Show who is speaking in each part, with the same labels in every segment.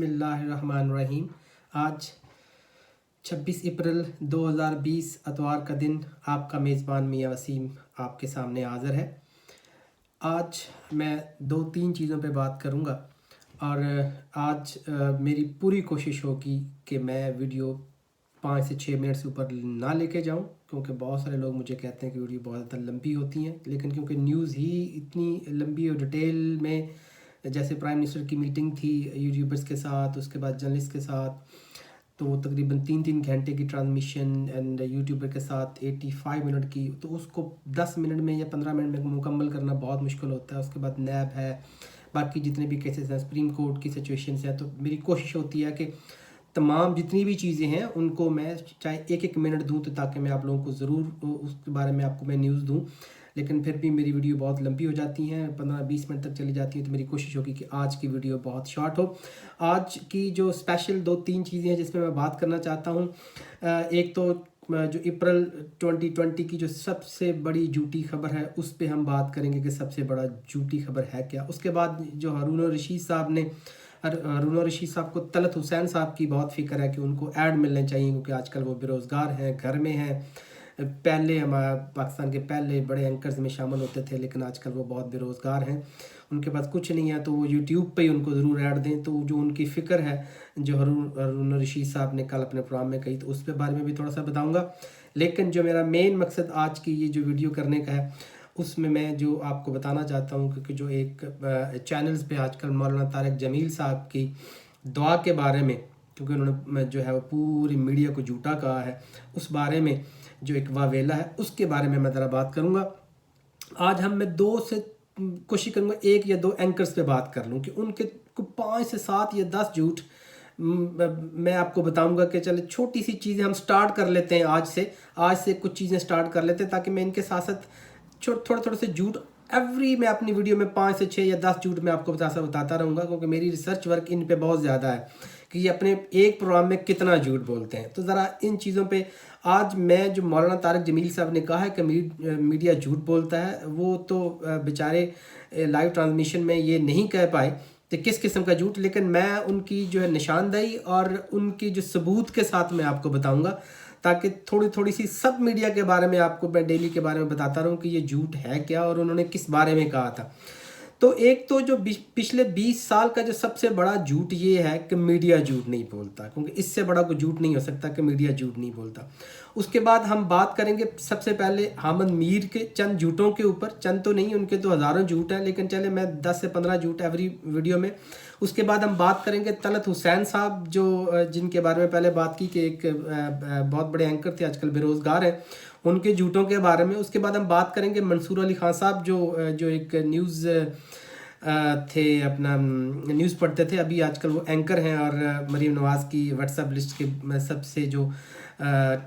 Speaker 1: बिस्मिल्लाहिर्रहमानिर्रहीम। आज 26 अप्रैल 2020 अतवार का दिन आपका मेज़बान मियाँ वसीम आपके सामने हाज़िर है। आज मैं 2-3 चीज़ों पे बात करूँगा और आज मेरी पूरी कोशिश होगी कि मैं वीडियो 5 से 6 मिनट से ऊपर ना लेके जाऊँ, क्योंकि बहुत सारे लोग मुझे कहते हैं कि वीडियो बहुत ज़्यादा लंबी होती हैं। लेकिन क्योंकि न्यूज़ ही इतनी लंबी और डिटेल में, जैसे प्राइम मिनिस्टर की मीटिंग थी यूट्यूबर्स के साथ, उसके बाद जर्नलिस्ट के साथ, तो वो तकरीबन 3-3 घंटे की ट्रांसमिशन एंड यूट्यूबर के साथ 85 मिनट की, तो उसको 10 मिनट में या 15 मिनट में मुकम्मल करना बहुत मुश्किल होता है। उसके बाद नैब है, बाकी जितने भी केसेस हैं, सुप्रीम कोर्ट की सिचुएशंस हैं। तो मेरी कोशिश होती है कि तमाम जितनी भी चीज़ें हैं उनको मैं चाहे एक मिनट दूँ, तो ताकि मैं आप लोगों को ज़रूर उसके बारे में आपको मैं न्यूज़ दूँ। लेकिन फिर भी मेरी वीडियो बहुत लंबी हो जाती हैं, 15-20 मिनट तक चली जाती है। तो मेरी कोशिश होगी कि आज की वीडियो बहुत शॉर्ट हो। आज की जो स्पेशल 2-3 चीज़ें हैं जिसमें मैं बात करना चाहता हूँ, एक तो जो अप्रैल 2020 की जो सबसे बड़ी झूठी खबर है उस पे हम बात करेंगे कि सबसे बड़ा झूठी खबर है क्या। उसके बाद जो हारून रशीद साहब को तलत हुसैन साहब की बहुत फ़िक्र है कि उनको ऐड मिलने चाहिए, क्योंकि आजकल वो बेरोज़गार हैं, घर में हैं। पहले हमारा पाकिस्तान के पहले बड़े एंकर्स में शामिल होते थे, लेकिन आजकल वो बहुत बेरोज़गार हैं, उनके पास कुछ नहीं है। तो वो यूट्यूब पे ही उनको ज़रूर ऐड दें। तो जो उनकी फ़िक्र है, जो हारून रशीद साहब ने कल अपने प्रोग्राम में कही, तो उस पे बारे में भी थोड़ा सा बताऊँगा। लेकिन जो मेरा मेन मकसद आज की ये जो वीडियो करने का है, उसमें मैं जो आपको बताना चाहता हूँ, क्योंकि जो एक चैनल्स पे आजकल मौलाना तारिक जमील साहब की दुआ के बारे में, क्योंकि उन्होंने जो है वो पूरी मीडिया को झूठा कहा है, उस बारे में जो एक वावेला है उसके बारे में मैं ज़रा बात करूँगा। आज मैं 2 से कोशिश करूँगा 1 या 2 एंकर्स पे बात कर लूँ कि उनके 5 से 7 या 10 झूठ मैं आपको बताऊंगा कि चले छोटी सी चीज़ें हम स्टार्ट कर लेते हैं। आज से कुछ चीज़ें स्टार्ट कर लेते हैं, ताकि मैं इनके साथ साथ थोड़े से झूठ मैं अपनी वीडियो में 5 से 6 या 10 झूठ मैं आपको बताता रहूँगा, क्योंकि मेरी रिसर्च वर्क इन पे बहुत ज़्यादा है कि ये अपने एक प्रोग्राम में कितना झूठ बोलते हैं। तो ज़रा इन चीज़ों पे आज मैं, जो मौलाना तारिक जमील साहब ने कहा है कि मीडिया झूठ बोलता है, वो तो बेचारे लाइव ट्रांसमिशन में ये नहीं कह पाए कि किस किस्म का झूठ, लेकिन मैं उनकी जो है निशानदेही और उनकी जो सबूत के साथ मैं आपको बताऊंगा, ताकि थोड़ी सी सब मीडिया के बारे में आपको मैं डेली के बारे में बताता रहूं कि ये झूठ है क्या और उन्होंने किस बारे में कहा था। तो एक तो जो पिछले 20 साल का जो सबसे बड़ा झूठ ये है कि मीडिया झूठ नहीं बोलता, क्योंकि इससे बड़ा कोई झूठ नहीं हो सकता कि मीडिया झूठ नहीं बोलता। उसके बाद हम बात करेंगे सबसे पहले हामिद मीर के चंद झूठों के ऊपर। चंद तो नहीं, उनके तो हज़ारों झूठ हैं, लेकिन चले मैं 10 से 15 झूठ एवरी वीडियो में। उसके बाद हम बात करेंगे तलत हुसैन साहब, जो जिनके बारे में पहले बात की कि एक बहुत बड़े एंकर थे, आजकल बेरोज़गार हैं, उनके झूठों के बारे में। उसके बाद हम बात करेंगे मंसूर अली खान साहब, जो एक न्यूज़ थे, अपना न्यूज़ पढ़ते थे, अभी आजकल वो एंकर हैं और मरीम नवाज़ की व्हाट्सएप लिस्ट के सबसे जो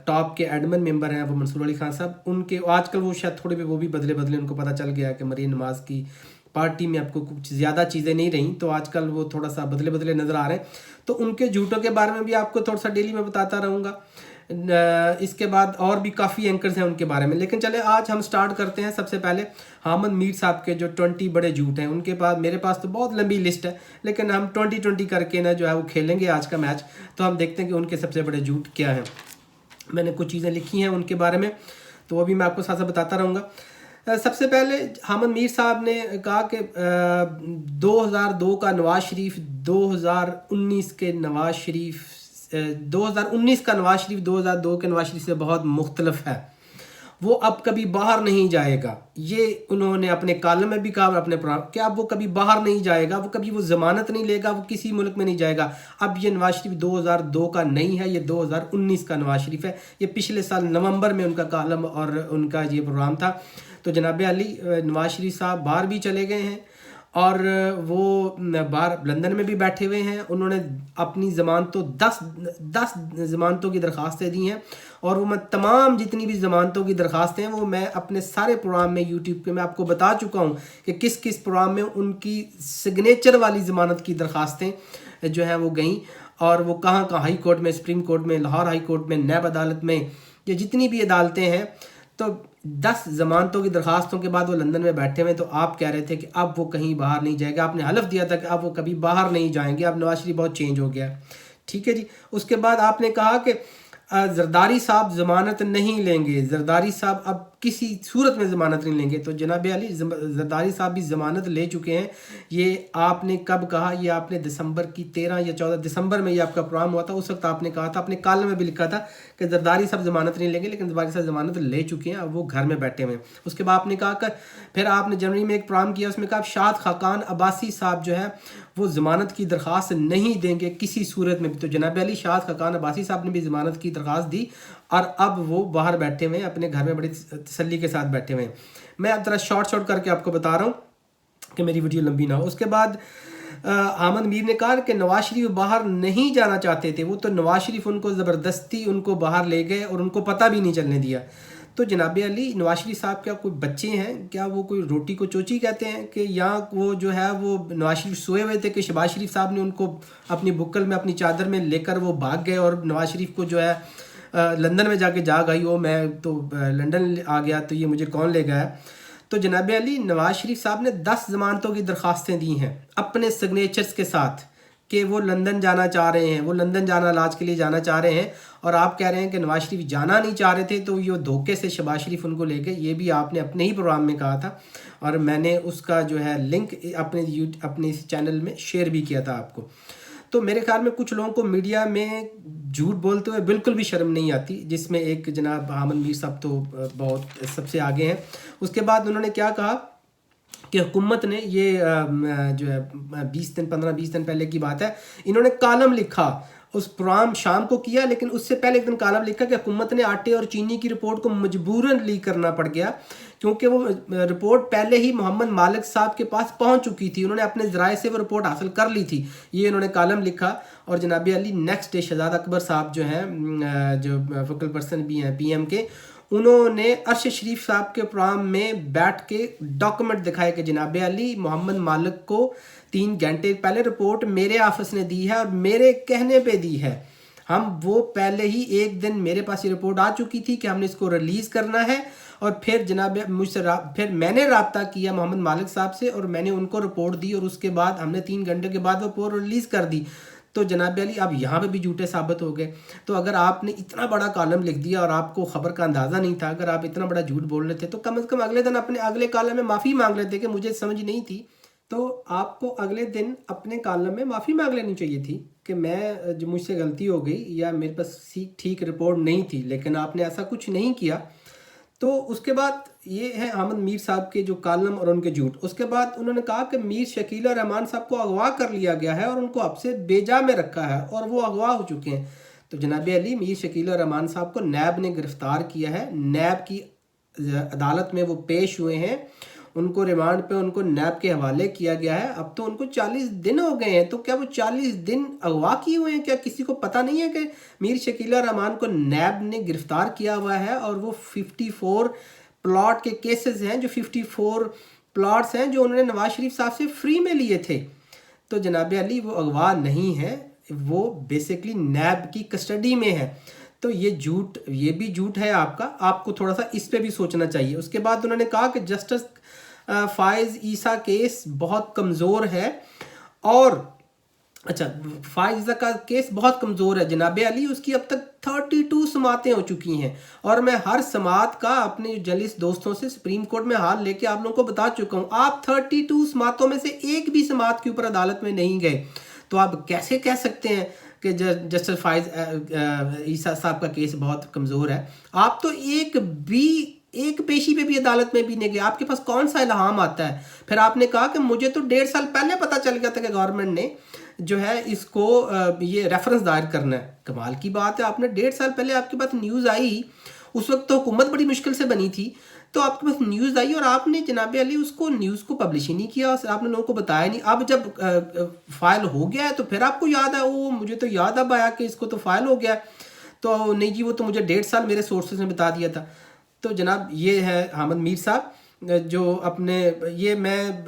Speaker 1: टॉप के एडमिन मेंबर हैं वो मंसूर अली खान साहब। उनके आजकल वो शायद थोड़े भी वो भी बदले उनको पता चल गया कि मरीम नवाज़ की पार्टी में आपको कुछ ज़्यादा चीज़ें नहीं रहीं, तो आजकल वो थोड़ा सा बदले नज़र आ रहे हैं। तो उनके झूठों के बारे में भी आपको थोड़ा सा डेली में बताता रहूँगा। इसके बाद और भी काफ़ी एंकर्स हैं उनके बारे में, लेकिन चले आज हम स्टार्ट करते हैं। सबसे पहले हामिद मीर साहब के जो 20 बड़े झूठ हैं उनके पास, मेरे पास तो बहुत लंबी लिस्ट है, लेकिन हम 20 करके ना जो है वो खेलेंगे आज का मैच। तो हम देखते हैं कि उनके सबसे बड़े झूठ क्या हैं। मैंने कुछ चीज़ें लिखी हैं उनके बारे में, तो वो भी मैं आपको साथ साथ बताता रहूँगा। सबसे पहले हामिद मीर साहब ने कहा कि 2002 का नवाज शरीफ 2019 के नवाज शरीफ 2019 का नवाज शरीफ 2002 के नवाज शरीफ से बहुत मुख्तलिफ है, वो अब कभी बाहर नहीं जाएगा। ये उन्होंने अपने कॉलम में भी कहा, अपने प्रोग्राम कि अब वो कभी बाहर नहीं जाएगा, वो कभी वो ज़मानत नहीं लेगा, वो किसी मुल्क में नहीं जाएगा। अब ये नवाज शरीफ 2002 का नहीं है, ये 2019 का नवाज शरीफ है। ये पिछले साल नवंबर में उनका कॉलम और उनका ये प्रोग्राम था। तो जनाब अली नवाज शरीफ साहब बाहर भी चले गए हैं और वो बाहर लंदन में भी बैठे हुए हैं। उन्होंने अपनी ज़मानतों 10 ज़मानतों की दरख्वास्तें दी हैं, और वो मैं तमाम जितनी भी ज़मानतों की दरख्वास्तें हैं वो मैं अपने सारे प्रोग्राम में यूट्यूब पे मैं आपको बता चुका हूँ कि किस किस प्रोग्राम में उनकी सिग्नेचर वाली ज़मानत की दरख्वास्तें जो हैं वो गईं, और वो कहाँ हाई कोर्ट में, सुप्रीम कोर्ट में, लाहौर हाई कोर्ट में, नैब अदालत में, ये जितनी भी अदालतें हैं। तो 10 ज़मानतों की दरखास्तों के बाद वो लंदन में बैठे हुए, तो आप कह रहे थे कि अब वो कहीं बाहर नहीं जाएगा, आपने हलफ दिया था कि अब वो कभी बाहर नहीं जाएंगे, अब नवाज शरीफ बहुत चेंज हो गया। ठीक है जी। उसके बाद आपने कहा कि जरदारी साहब ज़मानत नहीं लेंगे, जरदारी साहब अब किसी सूरत में ज़मानत नहीं लेंगे। तो जनाब अली, जरदारी साहब भी ज़मानत ले चुके हैं। ये आपने कब कहा? ये आपने दिसंबर की 13 या 14 दिसंबर में ये आपका प्रोग्राम हुआ था, उस वक्त आपने कहा था, अपने कॉलम में भी लिखा था कि जरदारी साहब ज़मानत नहीं लेंगे, लेकिन जरदारी साहब ज़मानत ले चुके हैं, अब वो घर में बैठे हुए हैं। उसके बाद आपने कहा कि फिर आपने जनवरी में एक प्रोग्राम किया, उसमें कहा शाद खाकान अब्बासी साहब जो है वो ज़मानत की दरख्वास्त नहीं देंगे किसी सूरत में भी। तो जनाब अली, शाद खाकान अब्बासी साहब ने भी ज़मानत की दरख्वास्त दी और अब वो बाहर बैठे हुए हैं, अपने घर में बड़ी तसल्ली के साथ बैठे हुए हैं। मैं अब ज़रा शॉर्ट करके आपको बता रहा हूँ कि मेरी वीडियो लंबी ना हो। उसके बाद अहमद मीर ने कहा कि नवाज शरीफ बाहर नहीं जाना चाहते थे, वो तो नवाज शरीफ उनको ज़बरदस्ती उनको बाहर ले गए और उनको पता भी नहीं चलने दिया। तो जनाब अली, नवाज शरीफ साहब क्या कोई बच्चे हैं? क्या वो कोई रोटी को चोची कहते हैं कि या वो जो है वो नवाज शरीफ सोए हुए थे कि शहबाज शरीफ साहब ने उनको अपनी बुक्कल में अपनी चादर में लेकर वो भाग गए और नवाज शरीफ को जो है लंदन में जाके जाग आई, वो मैं तो लंदन आ गया तो ये मुझे कौन ले गया? तो जनाब अली, नवाज शरीफ साहब ने 10 ज़मानतों की दरख्वास्तें दी हैं अपने सिग्नेचर्स के साथ कि वो लंदन जाना चाह रहे हैं, वो लंदन जाना इलाज के लिए जाना चाह रहे हैं, और आप कह रहे हैं कि नवाज शरीफ जाना नहीं चाह रहे थे तो ये धोखे से शहबाज शरीफ उनको ले गए। ये भी आपने अपने ही प्रोग्राम में कहा था और मैंने उसका जो है लिंक अपने इस चैनल में शेयर भी किया था आपको। तो मेरे ख्याल में कुछ लोगों को मीडिया में झूठ बोलते हुए बिल्कुल भी शर्म नहीं आती, जिसमें एक जनाब अहमद मीर साहब तो बहुत सबसे आगे हैं। उसके बाद उन्होंने क्या कहा कि हुकूमत ने ये जो है 15-20 दिन पहले की बात है, इन्होंने कॉलम लिखा, उस प्रोग्राम शाम को किया, लेकिन उससे पहले एक दिन कॉलम लिखा कि हुकूमत ने आटे और चीनी की रिपोर्ट को मजबूरन लीक करना पड़ गया क्योंकि वो रिपोर्ट पहले ही मोहम्मद मालिक साहब के पास पहुंच चुकी थी, उन्होंने अपने ज़राए से वो रिपोर्ट हासिल कर ली थी। ये इन्होंने कॉलम लिखा। और जनाब अली, नेक्स्ट डे शहजाद अकबर साहब जो हैं, जो फोकल पर्सन भी हैं PM के, उन्होंने अरशद शरीफ साहब के प्रोग्राम में बैठ के डॉक्यूमेंट दिखाए कि जनाब अली, मोहम्मद मालिक को 3 घंटे पहले रिपोर्ट मेरे ऑफिस ने दी है और मेरे कहने पे दी है। हम वो पहले ही एक दिन मेरे पास ये रिपोर्ट आ चुकी थी कि हमने इसको रिलीज़ करना है, और फिर जनाब मुझसे फिर मैंने रब्ता किया मोहम्मद मालिक साहब से और मैंने उनको रिपोर्ट दी और उसके बाद हमने 3 घंटे के बाद वो रिपोर्ट रिलीज़ कर दी। तो जनाब अली, आप यहाँ पे भी झूठे साबित हो गए। तो अगर आपने इतना बड़ा कॉलम लिख दिया और आपको ख़बर का अंदाज़ा नहीं था, अगर आप इतना बड़ा झूठ बोल रहे थे तो कम से कम अगले दिन अपने अगले कॉलम में माफ़ी मांग लेते कि मुझे समझ नहीं थी। तो आपको अगले दिन अपने कॉलम में माफ़ी मांग लेनी चाहिए थी कि मैं जो मुझसे गलती हो गई या मेरे पास ठीक रिपोर्ट नहीं थी, लेकिन आपने ऐसा कुछ नहीं किया। तो उसके बाद ये है अहमद मीर साहब के जो कॉलम और उनके झूठ। उसके बाद उन्होंने कहा कि मीर शकील और रहमान साहब को अगवा कर लिया गया है और उनको अब से बेजा में रखा है और वो अगवा हो चुके हैं। तो जनाब अली, मीर शकील और रहमान साहब को नैब ने गिरफ़्तार किया है, नैब की अदालत में वो पेश हुए हैं, उनको रिमांड पे उनको नैब के हवाले किया गया है। अब तो उनको 40 दिन हो गए हैं। तो क्या वो 40 दिन अगवा किए हुए हैं? क्या किसी को पता नहीं है कि मीर शकील रहमान को नैब ने गिरफ़्तार किया हुआ है और वो 54 प्लॉट के केसेस हैं, जो 54 प्लॉट्स हैं जो उन्होंने नवाज शरीफ साहब से फ्री में लिए थे। तो जनाब अली, वो अगवा नहीं है, वो बेसिकली नैब की कस्टडी में है। तो ये झूठ, ये भी झूठ है आपका, आपको थोड़ा सा इस पे भी सोचना चाहिए। उसके बाद उन्होंने कहा कि जस्टिस फाइज ईसा केस बहुत कमज़ोर है और अच्छा, फाइज ईसा का केस बहुत कमज़ोर है जनाब अली, उसकी अब तक 32 समातें हो चुकी हैं और मैं हर समात का अपने जलिस दोस्तों से सुप्रीम कोर्ट में हाल लेके आप लोगों को बता चुका हूँ। आप 32 समातों में से एक भी समात के ऊपर अदालत में नहीं गए, तो आप कैसे कह सकते हैं कि जस्टिस फाइज ईसा साहब का केस बहुत कमज़ोर है? आप तो एक पेशी पे भी अदालत में भी नहीं गए, आपके पास कौन सा इल्हाम आता है? फिर आपने कहा कि मुझे तो 1.5 साल पहले पता चल गया था कि गवर्नमेंट ने जो है इसको ये रेफरेंस दायर करना है। कमाल की बात है, आपने 1.5 साल पहले आपके पास न्यूज़ आई, उस वक्त तो हुकूमत बड़ी मुश्किल से बनी थी, तो आपके पास न्यूज़ आई और आपने जनाब अली उसको न्यूज़ को पब्लिश ही नहीं किया, आपने लोगों को बताया नहीं। अब जब फाइल हो गया है तो फिर आपको याद है, ओ मुझे तो याद अब आया कि इसको तो फाइल हो गया, तो नहीं जी वो तो मुझे 1.5 साल मेरे सोर्सेज ने बता दिया था। तो जनाब ये है अहमद मीर साहब जो अपने ये मैं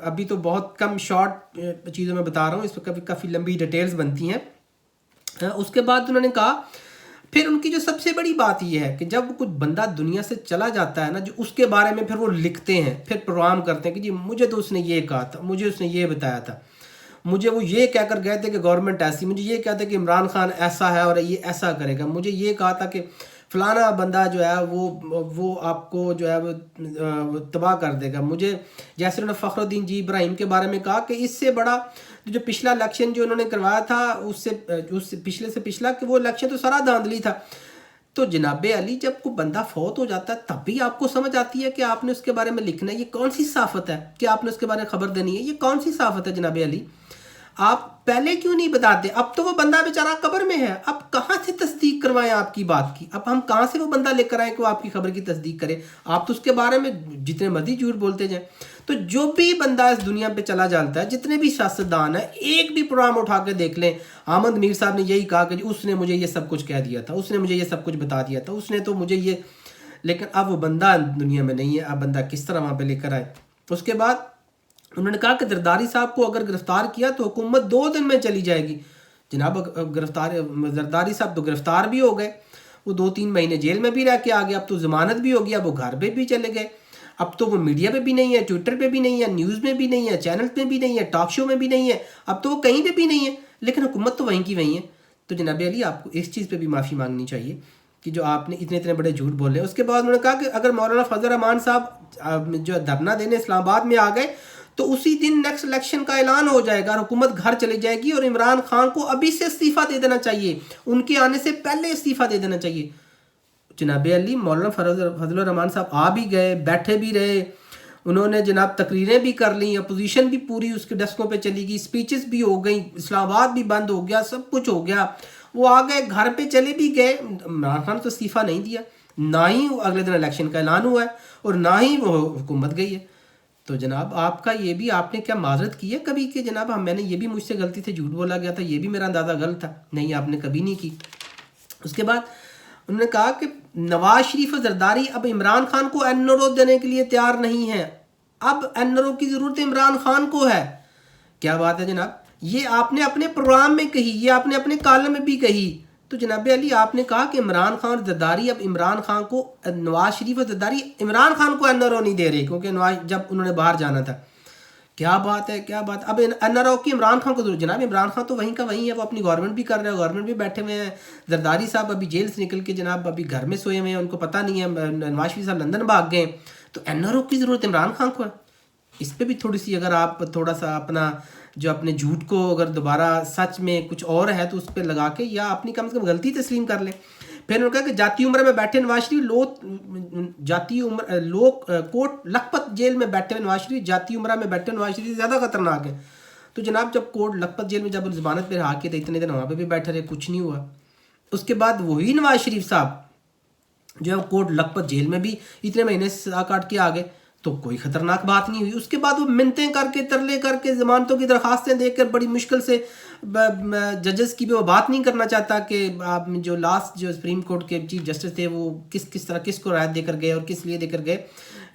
Speaker 1: अभी तो बहुत कम शॉर्ट चीज़ों में बता रहा हूँ, इस पर काफ़ी लंबी डिटेल्स बनती हैं। उसके बाद उन्होंने कहा پھر ان کی جو سب سے بڑی بات یہ ہے کہ جب کوئی بندہ دنیا سے چلا جاتا ہے نا، جو اس کے بارے میں پھر وہ لکھتے ہیں، پھر پروگرام کرتے ہیں کہ جی مجھے تو اس نے یہ کہا تھا، مجھے اس نے یہ بتایا تھا، مجھے وہ یہ کہہ کر گئے تھے کہ گورنمنٹ ایسی، مجھے یہ کہا تھا کہ عمران خان ایسا ہے اور یہ ایسا کرے گا، مجھے یہ کہا تھا کہ فلانا بندہ جو ہے وہ آپ کو جو ہے وہ تباہ کر دے گا، مجھے جیسے انہوں نے فخر الدین جی ابراہیم کے بارے میں کہا کہ اس سے بڑا جو پچھلا الیکشن جو انہوں نے کروایا تھا اس سے پچھلے سے پچھلا، کہ وہ الیکشن تو سارا دھاندلی تھا۔ تو جناب علی جب کوئی بندہ فوت ہو جاتا ہے تب بھی آپ کو سمجھ آتی ہے کہ آپ نے اس کے بارے میں لکھنا ہے، یہ کون سی صحافت ہے کہ آپ نے اس کے بارے میں خبر دینی ہے؟ یہ کون سی صحافت ہے جناب علی؟ آپ پہلے کیوں نہیں بتاتے؟ اب تو وہ بندہ بیچارہ قبر میں ہے، اب کہاں سے تصدیق کروائیں آپ کی بات کی؟ اب ہم کہاں سے وہ بندہ لے کر آئیں کہ وہ آپ کی خبر کی تصدیق کرے؟ آپ تو اس کے بارے میں جتنے مرضی جھوٹ بولتے جائیں۔ تو جو بھی بندہ اس دنیا پہ چلا جاتا ہے، جتنے بھی سیاستدان ہیں، ایک بھی پروگرام اٹھا کے دیکھ لیں، احمد میر صاحب نے یہی کہا کہ اس نے مجھے یہ سب کچھ کہہ دیا تھا، اس نے مجھے یہ سب کچھ بتا دیا تھا، اس نے تو مجھے یہ، لیکن اب وہ بندہ دنیا میں نہیں ہے، اب بندہ کس طرح وہاں پہ لے کر آئے؟ اس کے بعد انہوں نے کہا کہ زرداری صاحب کو اگر گرفتار کیا تو حکومت 2 دن میں چلی جائے گی۔ جناب زرداری صاحب تو گرفتار بھی ہو گئے، وہ 2-3 مہینے جیل میں بھی رہ کے آ گئے، اب تو ضمانت بھی ہو گیا، اب وہ گھر پہ بھی چلے گئے، اب تو وہ میڈیا پہ بھی نہیں ہے، ٹویٹر پہ بھی نہیں ہے، نیوز میں بھی نہیں ہے، چینل پہ بھی نہیں ہے، ٹاک شو میں بھی نہیں ہے، اب تو وہ کہیں پہ بھی نہیں ہے، لیکن حکومت تو وہیں کی وہیں ہے۔ تو جناب علی آپ کو اس چیز پہ بھی معافی مانگنی چاہیے کہ جو آپ نے اتنے بڑے جھوٹ بولے۔ اس کے بعد انہوں نے کہا کہ اگر مولانا فضل الرحمان صاحب جو دھرنا دینے اسلام آباد میں آ گئے تو اسی دن نیکسٹ الیکشن کا اعلان ہو جائے گا اور حکومت گھر چلی جائے گی، اور عمران خان کو ابھی سے استعفیٰ دے دینا چاہیے، ان کے آنے سے پہلے استعفیٰ دے دینا چاہیے۔ جناب علی مولانا فضل الرحمان صاحب آ بھی گئے، بیٹھے بھی رہے، انہوں نے جناب تقریریں بھی کر لیں، اپوزیشن بھی پوری اس کے ڈسکوں پہ چلی گئی، سپیچز بھی ہو گئیں، اسلام آباد بھی بند ہو گیا، سب کچھ ہو گیا، وہ آ گئے، گھر پہ چلے بھی گئے۔ عمران خان تو استعفیٰ نہیں دیا، نہ ہی اگلے دن الیکشن کا اعلان ہوا ہے، اور نہ ہی وہ حکومت گئی ہے۔ تو جناب آپ کا یہ بھی، آپ نے کیا معذرت کی ہے کبھی کہ جناب میں نے یہ بھی مجھ سے غلطی سے جھوٹ بولا گیا تھا، یہ بھی میرا اندازہ غلط تھا؟ نہیں، آپ نے کبھی نہیں کی۔ اس کے بعد انہوں نے کہا کہ نواز شریف و زرداری اب عمران خان کو این او دینے کے لیے تیار نہیں ہیں، اب این او کی ضرورت عمران خان کو ہے۔ کیا بات ہے جناب؟ یہ آپ نے اپنے پروگرام میں کہی، یہ آپ نے اپنے کالم میں بھی کہی۔ تو جناب علی آپ نے کہا کہ عمران خان اور زرداری اب عمران خان کو، نواز شریف اور زرداری عمران خان کو این آر او نہیں دے رہے کیونکہ نواز جب انہوں نے باہر جانا تھا۔ کیا بات ہے، کیا بات! اب این آر او کی عمران خان کو ضرورت؟ جناب عمران خان تو وہیں کا وہیں ہے، وہ اپنی گورنمنٹ بھی کر رہے ہیں، گورنمنٹ بھی بیٹھے ہوئے ہیں، زرداری صاحب ابھی جیل سے نکل کے جناب ابھی گھر میں سوئے ہوئے ہیں، ان کو پتہ نہیں ہے، نواز شریف صاحب لندن بھاگ گئے، تو این آر او کی ضرورت عمران خان کو ہے۔ اس پہ بھی تھوڑی سی اگر آپ تھوڑا سا اپنا جو اپنے جھوٹ کو اگر دوبارہ سچ میں کچھ اور ہے تو اس پہ لگا کے، یا اپنی کم سے کم غلطی تسلیم کر لیں۔ پھر انہوں نے کہا کہ جاتی عمرہ میں بیٹھے نواز شریف جاتی عمرہ کوٹ لکھپت جیل میں بیٹھے نواز شریف جاتی عمرہ میں بیٹھے نواز شریف زیادہ خطرناک ہے۔ تو جناب جب کوٹ لکھپت جیل میں جب ضمانت پہ رہا کے تھے اتنے دن وہاں پہ بھی بیٹھے رہے، کچھ نہیں ہوا۔ اس کے بعد وہی نواز شریف صاحب جو ہے کوٹ لکھپت جیل میں بھی اتنے مہینے سے کاٹ کے آ گئے، تو کوئی خطرناک بات نہیں ہوئی۔ اس کے بعد وہ منتیں کر کے، ترلے کر کے، ضمانتوں کی درخواستیں دے کر بڑی مشکل سے ججز کی بھی وہ بات نہیں کرنا چاہتا کہ آپ جو لاسٹ جو سپریم کورٹ کے چیف جسٹس تھے وہ کس طرح کس کو رعایت دے کر گئے اور کس لیے دے کر گئے،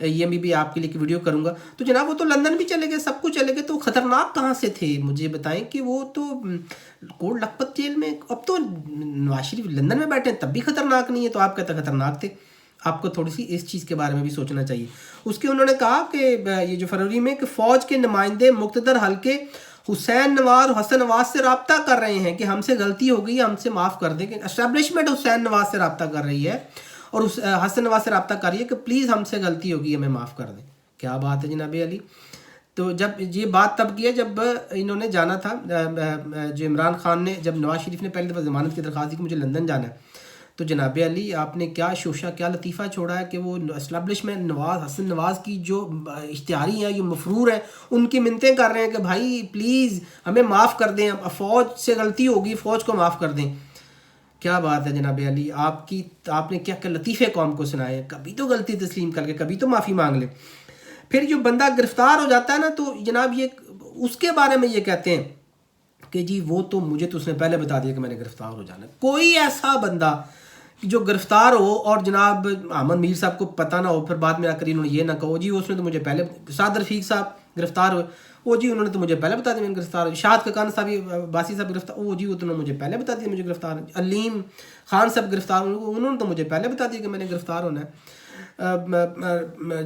Speaker 1: یہ بھی آپ کے لیے ویڈیو کروں گا۔ تو جناب وہ تو لندن بھی چلے گئے، سب کچھ چلے گئے، تو خطرناک کہاں سے تھے؟ مجھے بتائیں کہ وہ تو کوٹ لکھپت جیل میں، اب تو نواز شریف لندن میں بیٹھے ہیں تب بھی خطرناک نہیں ہے، تو آپ کہتے ہیں خطرناک تھے۔ آپ کو تھوڑی سی اس چیز کے بارے میں بھی سوچنا چاہیے۔ اس کے انہوں نے کہا کہ یہ جو فروری میں کہ فوج کے نمائندے مقتدر حلقے حسین نواز اور حسن نواز سے رابطہ کر رہے ہیں کہ ہم سے غلطی ہو گئی ہے، ہم سے معاف کر دیں، کہ اسٹیبلشمنٹ حسین نواز سے رابطہ کر رہی ہے اور حسن نواز سے رابطہ کر رہی ہے کہ پلیز ہم سے غلطی ہوگی، ہمیں معاف کر دیں۔ کیا بات ہے جناب علی! تو جب یہ بات تب کی ہے جب انہوں نے جانا تھا، جو عمران خان نے، جب نواز شریف نے پہلی دفعہ ضمانت کی درخواست دی کہ مجھے لندن جانا ہے، تو جناب علی آپ نے کیا شوشہ، کیا لطیفہ چھوڑا ہے کہ وہ اسٹیبلشمنٹ نواز، حسن نواز کی جو اشتہاری ہیں، جو مفرور ہیں، ان کی منتیں کر رہے ہیں کہ بھائی پلیز ہمیں معاف کر دیں، فوج سے غلطی ہوگی، فوج کو معاف کر دیں۔ کیا بات ہے جناب علی! آپ نے کیا لطیفے قوم کو سنائے ہیں، کبھی تو غلطی تسلیم کر کے کبھی تو معافی مانگ لیں۔ پھر جو بندہ گرفتار ہو جاتا ہے نا، تو جناب یہ اس کے بارے میں یہ کہتے ہیں کہ جی وہ تو مجھے تو اس نے پہلے بتا دیا کہ میں نے گرفتار ہو جانا ہے۔ کوئی ایسا بندہ جو گرفتار ہو اور جناب احمد میر صاحب کو پتہ نہ ہو، پھر بعد میں آ کر انہوں نے یہ نہ کہو جی اس نے تو مجھے پہلے، سعد رفیق صاحب گرفتار ہوئے، وہ جی انہوں نے تو مجھے پہلے بتا دیا میں گرفتار ہوں. شاہد ککان صاحب باسی صاحب گرفتار, وہ جی انہوں نے مجھے پہلے بتا دیا مجھے گرفتار ہے. علیم خان صاحب گرفتار ہوں, انہوں نے تو مجھے پہلے بتا دیا کہ میں نے گرفتار ہونا ہے.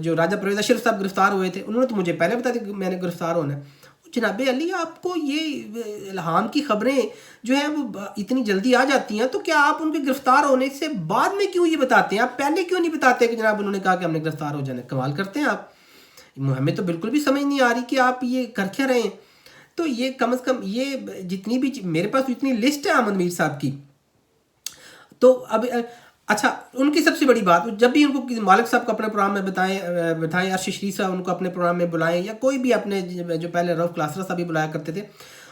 Speaker 1: جو راجہ پرویز اشرف صاحب گرفتار ہوئے تھے, انہوں نے تو مجھے پہلے بتا دیا کہ میں نے گرفتار ہونا ہے. جناب علی آپ کو یہ الہام کی خبریں جو ہیں وہ اتنی جلدی آ جاتی ہیں, تو کیا آپ ان کے گرفتار ہونے سے بعد میں کیوں یہ بتاتے ہیں؟ آپ پہلے کیوں نہیں بتاتے کہ جناب انہوں نے کہا کہ ہم نے گرفتار ہو جانا ہے؟ کمال کرتے ہیں آپ. ہمیں تو بالکل بھی سمجھ نہیں آ رہی کہ آپ یہ کر کیا رہے ہیں. تو یہ کم از کم یہ جتنی بھی میرے پاس اتنی لسٹ ہے احمد میر صاحب کی. تو اب اچھا ان کی سب سے بڑی بات, جب بھی ان کو مالک صاحب کو اپنے پروگرام میں بتائیں ارشد شریف صاحب ان کو اپنے پروگرام میں بلائیں, یا کوئی بھی اپنے جو پہلے رؤف کلاسرہ صاحب بھی بلایا کرتے تھے,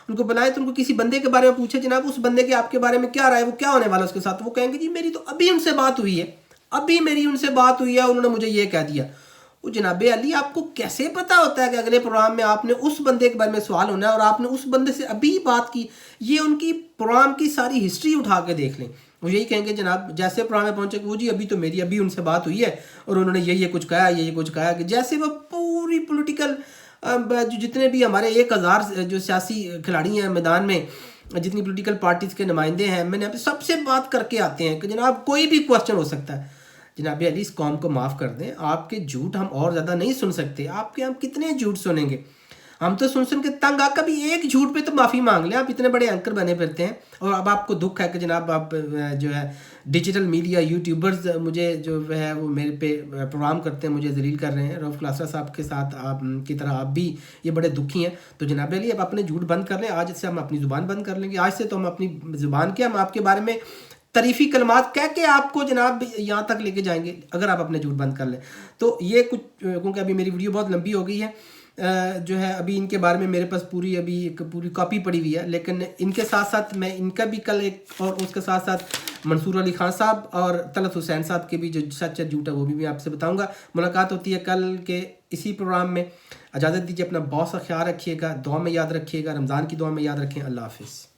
Speaker 1: ان کو بلائیں تو ان کو کسی بندے کے بارے میں پوچھے جناب اس بندے کے آپ کے بارے میں کیا رائے, وہ کیا ہونے والا اس کے ساتھ. وہ کہیں گے جی میری تو ابھی ان سے بات ہوئی ہے, ابھی میری ان سے بات ہوئی ہے, انہوں نے مجھے یہ کہہ دیا. وہ جناب علی آپ کو کیسے پتہ ہوتا ہے کہ اگلے پروگرام میں آپ نے اس بندے کے بارے میں سوال ہونا ہے اور آپ نے اس بندے سے ابھی بات کی؟ یہ ان کی پروگرام کی ساری ہسٹری اٹھا کے دیکھ لیں. وہ یہی کہیں گے جناب جیسے پروگرام میں پہنچے کہ وہ جی ابھی تو میری ابھی ان سے بات ہوئی ہے اور انہوں نے یہ کچھ کہا, یہ کچھ کہا, کہ جیسے وہ پوری پولیٹیکل جو جتنے بھی ہمارے 1000 جو سیاسی کھلاڑی ہیں میدان میں, جتنی پولیٹیکل پارٹیز کے نمائندے ہیں, میں نے سب سے بات کر کے آتے ہیں کہ جناب کوئی بھی کوشچن ہو سکتا ہے. جناب علی اس قوم کو معاف کر دیں, آپ کے جھوٹ ہم اور زیادہ نہیں سن سکتے. آپ کے ہم کتنے جھوٹ سنیں گے؟ ہم تو سن کے تنگ آ, کبھی ایک جھوٹ پہ تو معافی مانگ لیں. آپ اتنے بڑے اینکر بنے پھرتے ہیں اور اب آپ کو دکھ ہے کہ جناب آپ جو ہے ڈیجیٹل میڈیا یوٹیوبرز مجھے جو ہے وہ میرے پہ پروگرام کرتے ہیں, مجھے ذلیل کر رہے ہیں. رؤف کلاسرہ صاحب کے ساتھ آپ کی طرح آپ بھی یہ بڑے دکھی ہیں. تو جناب علی اب اپنے جھوٹ بند کر لیں. آج سے ہم اپنی زبان بند کر لیں گے. آج سے تو ہم اپنی زبان کے ہم آپ کے بارے میں تعریفی کلمات کہہ کے آپ کو جناب یہاں تک لے کے جائیں گے اگر آپ اپنے جھوٹ بند کر لیں. تو یہ کچھ, کیونکہ ابھی میری ویڈیو بہت لمبی ہو گئی ہے, جو ہے ابھی ان کے بارے میں میرے پاس پوری کاپی پڑی ہوئی ہے, لیکن ان کے ساتھ ساتھ میں ان کا بھی کل ایک, اور اس کے ساتھ ساتھ منصور علی خان صاحب اور طلعت حسین صاحب کے بھی جو سچ ہے جھوٹ ہے وہ بھی میں آپ سے بتاؤں گا. ملاقات ہوتی ہے کل کے اسی پروگرام میں. اجازت دیجیے, اپنا بہت سا خیال رکھیے گا, دعا میں یاد رکھیے گا, رمضان کی دعا میں یاد رکھیں. اللہ حافظ.